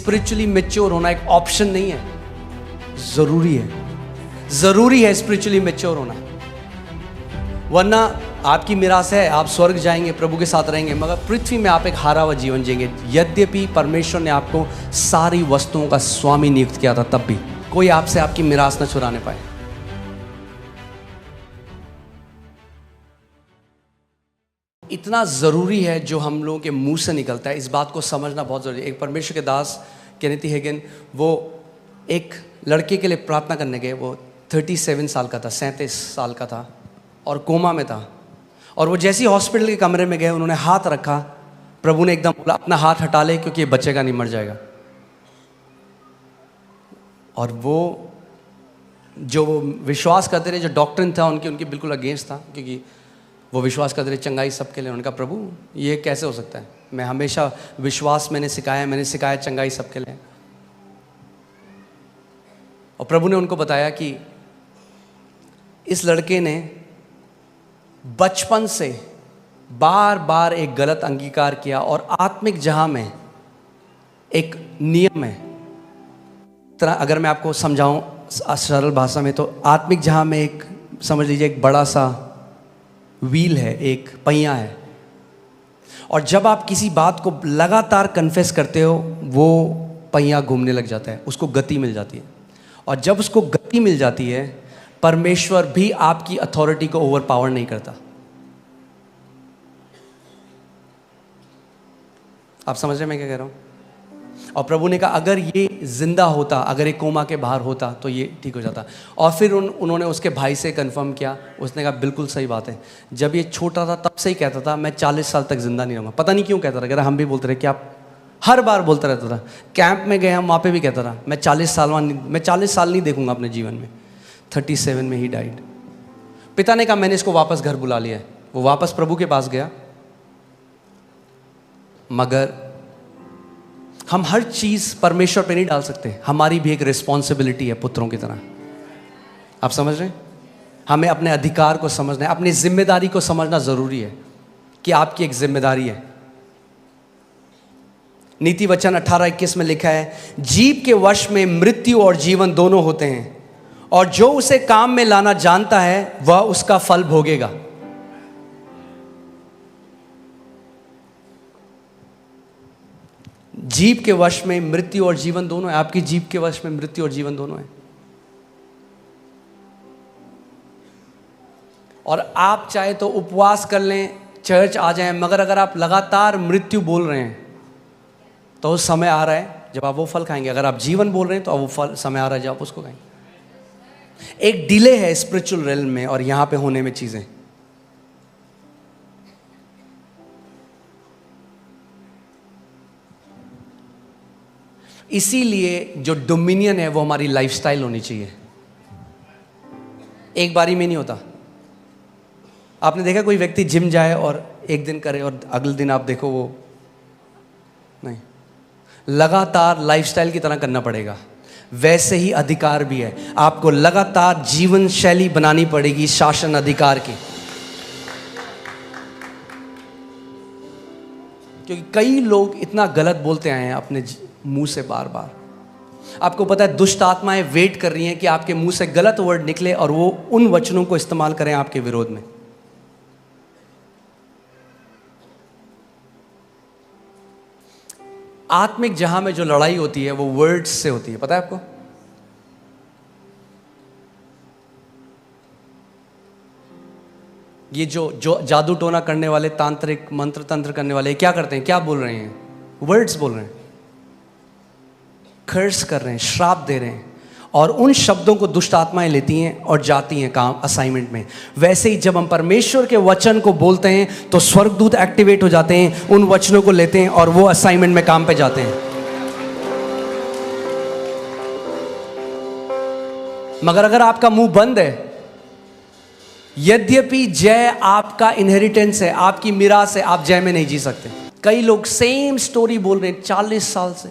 Spiritually mature होना एक option नहीं है, जरूरी है। जरूरी है स्पिरिचुअली मैच्योर होना, वरना आपकी मिरास है, आप स्वर्ग जाएंगे, प्रभु के साथ रहेंगे, मगर पृथ्वी में आप एक हारा हुआ जीवन जिएंगे। यद्यपि परमेश्वर ने आपको सारी वस्तुओं का स्वामी नियुक्त किया था, तब भी कोई आपसे आपकी मिरास न चुराने पाए। इतना ज़रूरी है जो हम लोगों के मुंह से निकलता है, इस बात को समझना बहुत ज़रूरी है। एक परमेश्वर के दास केनेथी हेगन, वो एक लड़के के लिए प्रार्थना करने गए। वो 37 साल का था, 37 साल का था और कोमा में था। और वो जैसे ही हॉस्पिटल के कमरे में गए, उन्होंने हाथ रखा, प्रभु ने एकदम बोला अपना हाथ हटा ले क्योंकि ये बचेगा नहीं, मर जाएगा। और वो जो विश्वास करते रहे, जो डॉक्टर था उनकी बिल्कुल अगेंस्ट था, क्योंकि वो विश्वास करते रहे चंगाई सबके लिए। उन्होंने कहा प्रभु ये कैसे हो सकता है, मैं हमेशा विश्वास मैंने सिखाया चंगाई सबके लिए। और प्रभु ने उनको बताया कि इस लड़के ने बचपन से बार बार एक गलत अंगीकार किया, और आत्मिक जहां में एक नियम है। तरह अगर मैं आपको समझाऊं सरल भाषा में, तो आत्मिक जहां में एक, समझ लीजिए एक बड़ा सा व्हील है, एक पहिया है, और जब आप किसी बात को लगातार कन्फेस करते हो, वो पहिया घूमने लग जाता है, उसको गति मिल जाती है। और जब उसको गति मिल जाती है, परमेश्वर भी आपकी अथॉरिटी को ओवर पावर नहीं करता। आप समझ रहे हैं मैं क्या कह रहा हूं? और प्रभु ने कहा अगर ये जिंदा होता, अगर ये कोमा के बाहर होता तो ये ठीक हो जाता। और फिर उन्होंने उसके भाई से कंफर्म किया, उसने कहा बिल्कुल सही बात है। जब ये छोटा था तब से ही कहता था मैं 40 साल तक जिंदा नहीं रहूँगा। पता नहीं क्यों कहता था, हम भी बोलते रहे कि आप, हर बार बोलता रहता था। कैंप में गए हम, वहाँ पे भी कहता था मैं 40 साल नहीं देखूंगा अपने जीवन में। 37 में ही डाइड। पिता ने कहा मैंने इसको वापस घर बुला लिया है। वो वापस प्रभु के पास गया, मगर हम हर चीज परमेश्वर पे नहीं डाल सकते। हमारी भी एक रिस्पॉन्सिबिलिटी है पुत्रों की तरह। आप समझ रहे हैं? हमें अपने अधिकार को समझना है, अपनी जिम्मेदारी को समझना जरूरी है कि आपकी एक जिम्मेदारी है। नीति वचन 18:21 में लिखा है, जीव के वश में मृत्यु और जीवन दोनों होते हैं, और जो उसे काम में लाना जानता है वह उसका फल भोगेगा। जीव के वश में मृत्यु और जीवन दोनों है। आपकी जीव के वश में मृत्यु और जीवन दोनों है। और आप चाहे तो उपवास कर लें, चर्च आ जाएं, मगर अगर आप लगातार मृत्यु बोल रहे हैं तो उस समय आ रहा है जब आप वो फल खाएंगे। अगर आप जीवन बोल रहे हैं तो अब वो फल समय आ रहा है जब आप उसको खाएंगे। एक डिले है स्पिरिचुअल रेल्म में और यहां पे होने में चीजें। इसीलिए जो डोमिनियन है वो हमारी लाइफस्टाइल होनी चाहिए। एक बारी में नहीं होता। आपने देखा कोई व्यक्ति जिम जाए और एक दिन करे और अगले दिन आप देखो वो नहीं, लगातार लाइफस्टाइल की तरह करना पड़ेगा। वैसे ही अधिकार भी है, आपको लगातार जीवन शैली बनानी पड़ेगी शासन अधिकार की। क्योंकि कई लोग इतना गलत बोलते आए हैं अपने मुंह से बार बार। आपको पता है दुष्ट आत्माएं वेट कर रही हैं कि आपके मुंह से गलत वर्ड निकले और वो उन वचनों को इस्तेमाल करें आपके विरोध में। आत्मिक जहां में जो लड़ाई होती है वो वर्ड्स से होती है, पता है आपको? ये जो जादू टोना करने वाले, तांत्रिक मंत्र तंत्र करने वाले क्या करते हैं? क्या बोल रहे हैं? वर्ड्स बोल रहे हैं, कर्स कर रहे हैं, श्राप दे रहे हैं, और उन शब्दों को दुष्ट आत्माएं लेती हैं और जाती हैं काम असाइनमेंट में। वैसे ही जब हम परमेश्वर के वचन को बोलते हैं तो स्वर्गदूत एक्टिवेट हो जाते हैं, उन वचनों को लेते हैं और वो असाइनमेंट में काम पे जाते हैं। मगर अगर आपका मुंह बंद है, यद्यपि जय आपका इनहेरिटेंस है, आपकी मिरास है, आप जय में नहीं जी सकते। कई लोग सेम स्टोरी बोल रहे हैं 40 साल से,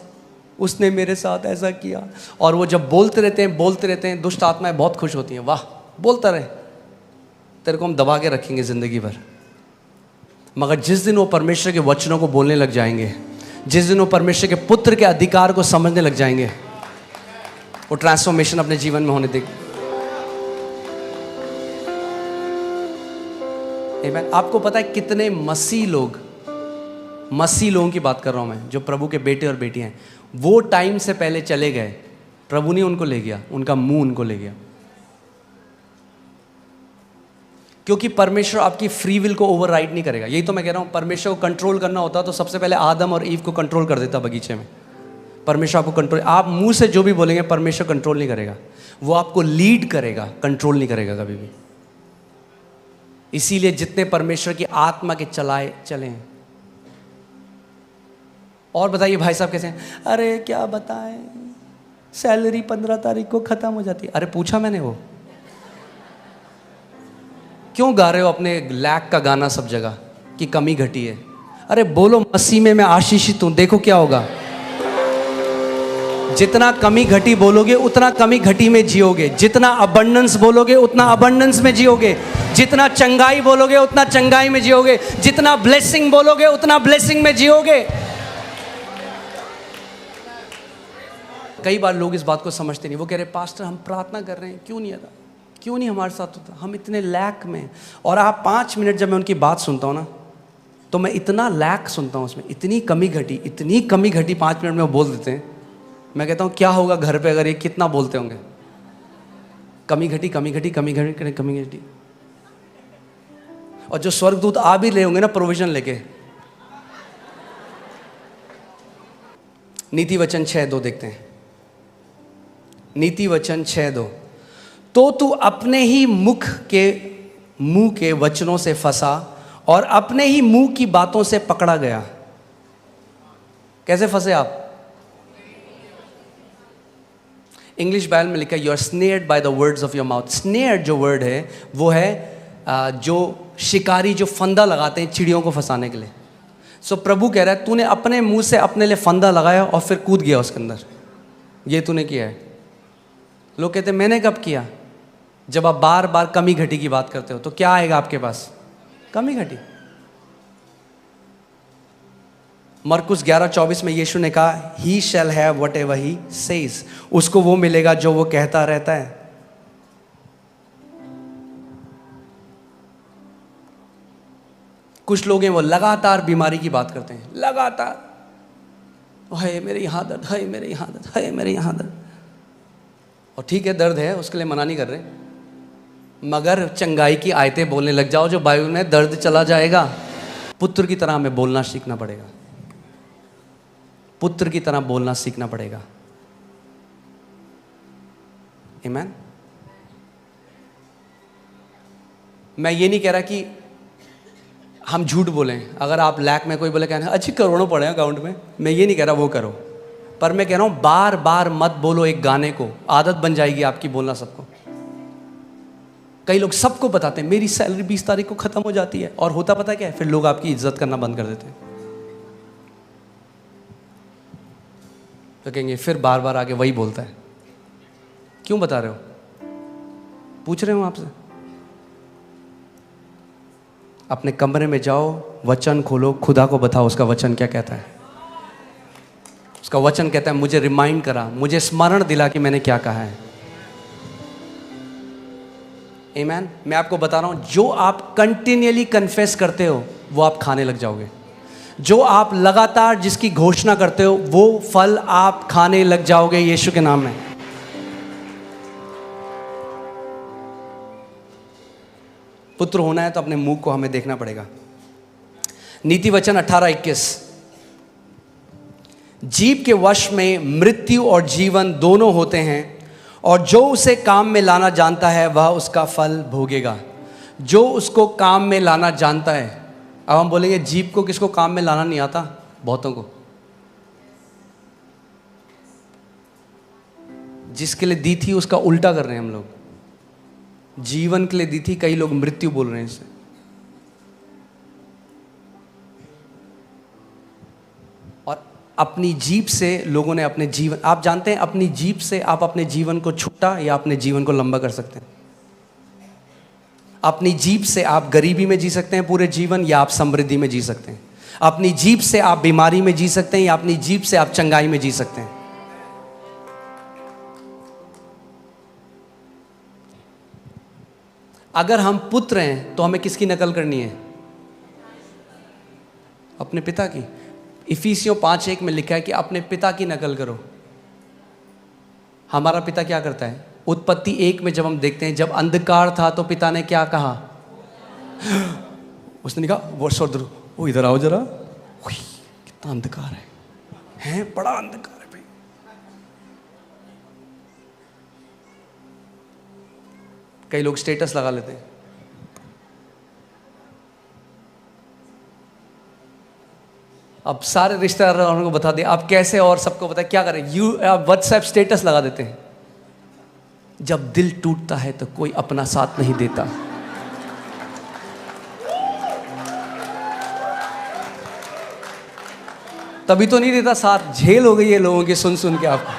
उसने मेरे साथ ऐसा किया, और वो जब बोलते रहते हैं, दुष्ट आत्माएं बहुत खुश होती हैं। वाह, बोलता रहे, तेरे को हम दबा के रखेंगे जिंदगी भर। मगर जिस दिन वो परमेश्वर के वचनों को बोलने लग जाएंगे, जिस दिन वो परमेश्वर के पुत्र के अधिकार को समझने लग जाएंगे, वो ट्रांसफॉर्मेशन अपने जीवन में होने देगी। आमीन। आपको पता है कितने मसीह लोगों की बात कर रहा हूं मैं, जो प्रभु के बेटे और बेटियां हैं, वो टाइम से पहले चले गए, प्रभु ने उनको ले गया, उनका मुंह उनको ले गया। क्योंकि परमेश्वर आपकी फ्री विल को ओवरराइड नहीं करेगा। यही तो मैं कह रहा हूं, परमेश्वर को कंट्रोल करना होता तो सबसे पहले आदम और ईव को कंट्रोल कर देता बगीचे में। परमेश्वर आपको कंट्रोल, आप मुंह से जो भी बोलेंगे परमेश्वर कंट्रोल नहीं करेगा, वो आपको लीड करेगा, कंट्रोल नहीं करेगा कभी भी। इसीलिए जितने परमेश्वर की आत्मा के चले। और बताइए भाई साहब कैसे हैं? अरे क्या बताएं, सैलरी 15 तारीख को खत्म हो जाती है। अरे पूछा मैंने, वो क्यों गा रहे हो अपने लैक का गाना सब जगह कि कमी घटी है? अरे बोलो मसीह में मैं आशीषित हूं, देखो क्या होगा। जितना कमी घटी बोलोगे उतना कमी घटी में जियोगे, जितना अबंडेंस बोलोगे उतना अबंडेंस में जियोगे, जितना चंगाई बोलोगे उतना चंगाई में जियोगे, जितना ब्लेसिंग बोलोगे उतना ब्लेसिंग में जियोगे। कई बार लोग इस बात को समझते नहीं, वो कह रहे पास्टर हम प्रार्थना कर रहे हैं, क्यों नहीं आता, क्यों नहीं हमारे साथ होता, हम इतने लैक में। और आप 5 मिनट जब मैं उनकी बात सुनता हूँ ना, तो मैं इतना लैक सुनता हूँ उसमें, इतनी कमी घटी 5 मिनट में वो बोल देते हैं। मैं कहता हूँ क्या होगा घर पे अगर ये कितना बोलते होंगे, कमी घटी। और जो स्वर्गदूत आ भी रहे होंगे ना प्रोविजन लेके। नीति वचन 6:2 देखते हैं। नीति वचन 6:2, तो तू अपने ही मुंह के वचनों से फंसा और अपने ही मुंह की बातों से पकड़ा गया। कैसे फंसे आप? इंग्लिश बाइबल में लिखा है, you are snared by the words of your mouth. Snared जो वर्ड है वो है जो शिकारी जो फंदा लगाते हैं चिड़ियों को फंसाने के लिए। सो प्रभु कह रहा है तूने अपने मुंह से अपने लिए फंदा लगाया और फिर कूद गया उसके अंदर, ये तूने किया है। लोग कहते हैं मैंने कब किया? जब आप बार बार कमी घटी की बात करते हो तो क्या आएगा आपके पास? कमी घटी। मरकुस 11:24 में यीशु ने कहा, he shall have whatever he says, उसको वो मिलेगा जो वो कहता रहता है। कुछ लोग हैं वो लगातार बीमारी की बात करते हैं, लगातार, हाय मेरे यहाँ दर्द, हाय मेरे यहाँ दर्द, हाय मेरे यहाँ दर्द। और ठीक है दर्द है, उसके लिए मना नहीं कर रहे, मगर चंगाई की आयतें बोलने लग जाओ जो बाइबल में दर्द चला जाएगा। पुत्र की तरह हमें बोलना सीखना पड़ेगा, पुत्र की तरह बोलना सीखना पड़ेगा। आमीन। मैं ये नहीं कह रहा कि हम झूठ बोलें। अगर आप लैक में कोई बोले कहना अच्छी करोड़ों पड़े हैं अकाउंट में, मैं ये नहीं कह रहा वो करो, पर मैं कह रहा हूं बार बार मत बोलो एक गाने को, आदत बन जाएगी आपकी बोलना सबको। कई लोग सबको बताते हैं मेरी सैलरी 20 तारीख को खत्म हो जाती है, और होता पता क्या है, फिर लोग आपकी इज्जत करना बंद कर देते हैं। तो कहेंगे फिर बार बार आगे वही बोलता है, क्यों बता रहे हो? पूछ रहे हो आपसे। अपने कमरे में जाओ, वचन खोलो, खुदा को बताओ उसका वचन क्या कहता है। उसका वचन कहता है मुझे रिमाइंड करा, मुझे स्मरण दिला कि मैंने क्या कहा है। आमीन। मैं आपको बता रहा हूं, जो आप कंटिन्यूअली कन्फेस करते हो वो आप खाने लग जाओगे। जो आप लगातार जिसकी घोषणा करते हो वो फल आप खाने लग जाओगे यीशु के नाम में। पुत्र होना है तो अपने मुंह को हमें देखना पड़ेगा। नीति वचन 18:21, जीव के वश में मृत्यु और जीवन दोनों होते हैं, और जो उसे काम में लाना जानता है वह उसका फल भोगेगा। जो उसको काम में लाना जानता है। अब हम बोलेंगे जीव को किसको काम में लाना नहीं आता? बहुतों को। जिसके लिए दी थी उसका उल्टा कर रहे हैं हम लोग। जीवन के लिए दी थी, कई लोग मृत्यु बोल रहे हैं इसे। और अपनी जीभ से लोगों ने अपने जीवन, आप जानते हैं अपनी जीभ से आप अपने जीवन को छोटा या अपने जीवन को लंबा कर सकते हैं। अपनी जीभ से आप गरीबी में जी सकते हैं पूरे जीवन, या आप समृद्धि में जी सकते हैं। अपनी जीभ से आप बीमारी में जी सकते हैं या अपनी जीभ से आप चंगाई में जी सकते हैं। अगर हम पुत्र हैं तो हमें किसकी नकल करनी है? अपने पिता की। इफिसियों 5:1 में लिखा है कि अपने पिता की नकल करो। हमारा पिता क्या करता है? उत्पत्ति 1 में जब हम देखते हैं, जब अंधकार था तो पिता ने क्या कहा? उसने कहा वो इधर आओ जरा, कितना अंधकार है, बड़ा अंधकार है भाई। कई लोग स्टेटस लगा लेते हैं, अब सारे रिश्तेदारों को बता दे आप कैसे, और सबको बता क्या करें, आप व्हाट्सएप स्टेटस लगा देते हैं। जब दिल टूटता है तो कोई अपना साथ नहीं देता। तभी तो नहीं देता साथ, झेल हो गई है लोगों की सुन सुन के आपको।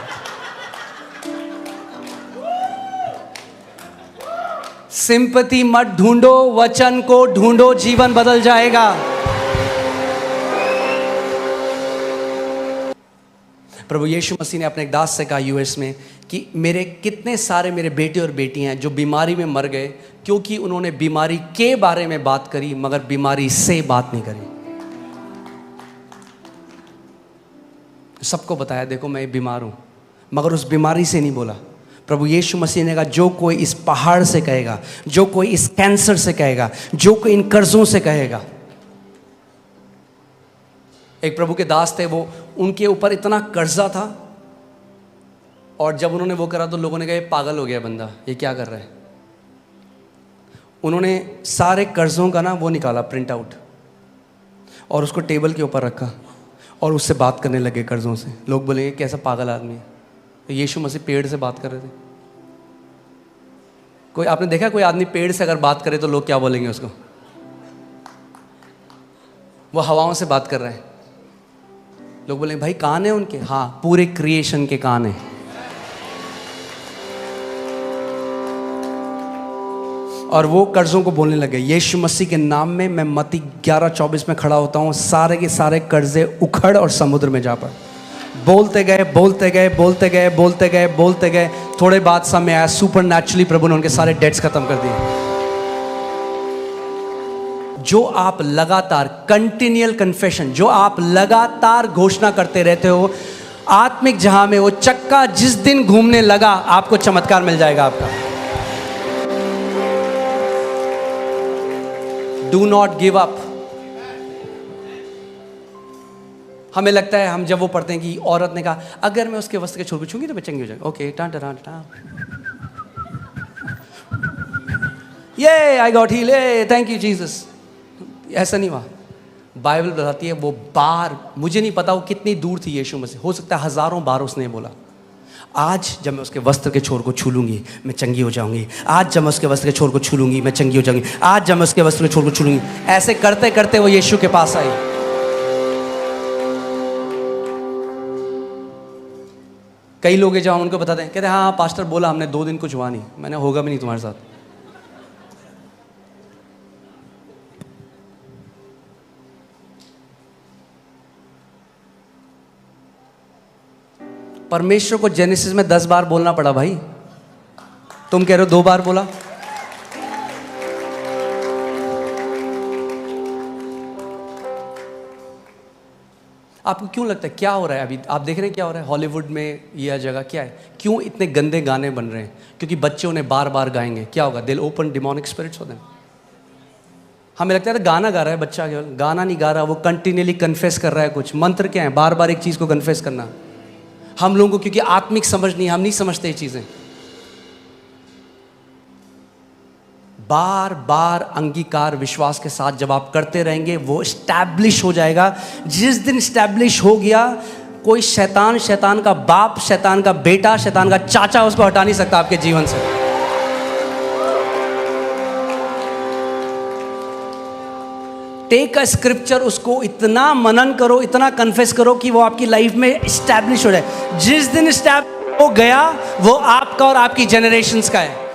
सिंपैथी मत ढूंढो, वचन को ढूंढो, जीवन बदल जाएगा। प्रभु यीशु मसीह ने अपने एक दास से कहा यूएस में कि मेरे कितने सारे मेरे बेटे और बेटियां हैं जो बीमारी में मर गए क्योंकि उन्होंने बीमारी के बारे में बात करी मगर बीमारी से बात नहीं करी। सबको बताया देखो मैं बीमार हूं, मगर उस बीमारी से नहीं बोला। प्रभु यीशु मसीह ने कहा जो कोई इस पहाड़ से कहेगा, जो कोई इस कैंसर से कहेगा, जो कोई इन कर्जों से कहेगा। एक प्रभु के दास थे, वो उनके ऊपर इतना कर्जा था और जब उन्होंने वो करा तो लोगों ने कहा ये पागल हो गया बंदा, ये क्या कर रहा है। उन्होंने सारे कर्जों का ना वो निकाला प्रिंट आउट और उसको टेबल के ऊपर रखा और उससे बात करने लगे कर्जों से। लोग बोलेंगे कैसा पागल आदमी है। तो यीशु मसीह पेड़ से बात कर रहे थे। कोई आपने देखा कोई आदमी पेड़ से अगर बात करे तो लोग क्या बोलेंगे उसको? वो हवाओं से बात कर रहे हैं। लोग बोलेंगे भाई कान है उनके? हाँ, पूरे क्रिएशन के कान है। और वो कर्जों को बोलने लगे यीशु मसीह के नाम में मैं मत्ती 11:24 में खड़ा होता हूँ, सारे के सारे कर्जे उखड़ और समुद्र में जा पड़। बोलते गए बोलते गए बोलते गए बोलते गए बोलते गए, थोड़े बाद समय आया, सुपरनैचुरली प्रभु ने उनके सारे डेट्स खत्म कर दिए। जो आप लगातार कंटिन्यूअल कन्फेशन, जो आप लगातार घोषणा करते रहते हो, आत्मिक जहां में वो चक्का जिस दिन घूमने लगा आपको चमत्कार मिल जाएगा आपका। Do not give up. हमें लगता है हम जब वो पढ़ते हैं कि औरत ने कहा अगर मैं उसके वस्त्र के छोर को छूंगी तो मैं चंगी हो जाऊंगी। ओके टां टां टां, ये I got heal, thank you Jesus. ऐसा नहीं हुआ। बाइबल बताती है वो बार, मुझे नहीं पता वो कितनी दूर थी यीशु मसीह, हो सकता है हजारों बार उसने बोला आज जब मैं उसके वस्त्र के छोर को छू लूंगी मैं चंगी हो जाऊंगी, आज जब मैं उसके वस्त्र के छोर को छू लूंगी मैं चंगी हो जाऊंगी, आज जब मैं उसके वस्त्र के छोर को छू लूंगी। ऐसे करते करते वो यीशु के पास आई। कई लोग हैं जब हम उनको बताते हैं कहते हैं हाँ पास्टर बोला हमने 2 दिन कुछ हुआ नहीं। मैंने होगा भी नहीं तुम्हारे साथ। परमेश्वर को जेनेसिस में 10 बार बोलना पड़ा भाई, तुम कह रहे हो 2 बार बोला। आपको क्यों लगता है क्या हो रहा है? अभी आप देख रहे हैं क्या हो रहा है हॉलीवुड में, यह जगह क्या है, क्यों इतने गंदे गाने बन रहे हैं? क्योंकि बच्चे उन्हें बार बार गाएंगे, क्या होगा? दिल ओपन डिमोनिक स्पिरिट्स होते हैं। हमें लगता है गाना गा रहा है बच्चा, केवल गाना नहीं गा रहा, वो कंटिन्यूअली कन्फेस कर रहा है कुछ। मंत्र क्या है? बार बार एक चीज़ को कन्फेस करना। हम लोगों को क्योंकि आत्मिक समझ नहीं, हम नहीं समझते ये चीज़ें। बार बार अंगीकार विश्वास के साथ जब आप करते रहेंगे वो स्टैब्लिश हो जाएगा। जिस दिन स्टैब्लिश हो गया कोई शैतान, शैतान का बाप, शैतान का बेटा, शैतान का चाचा उसको हटा नहीं सकता आपके जीवन से। टेक अ स्क्रिप्चर, उसको इतना मनन करो, इतना कन्फेस करो कि वो आपकी लाइफ में स्टैब्लिश हो जाए। जिस दिन स्टैब्लिश हो गया वो आपका और आपकी जनरेशंस का है।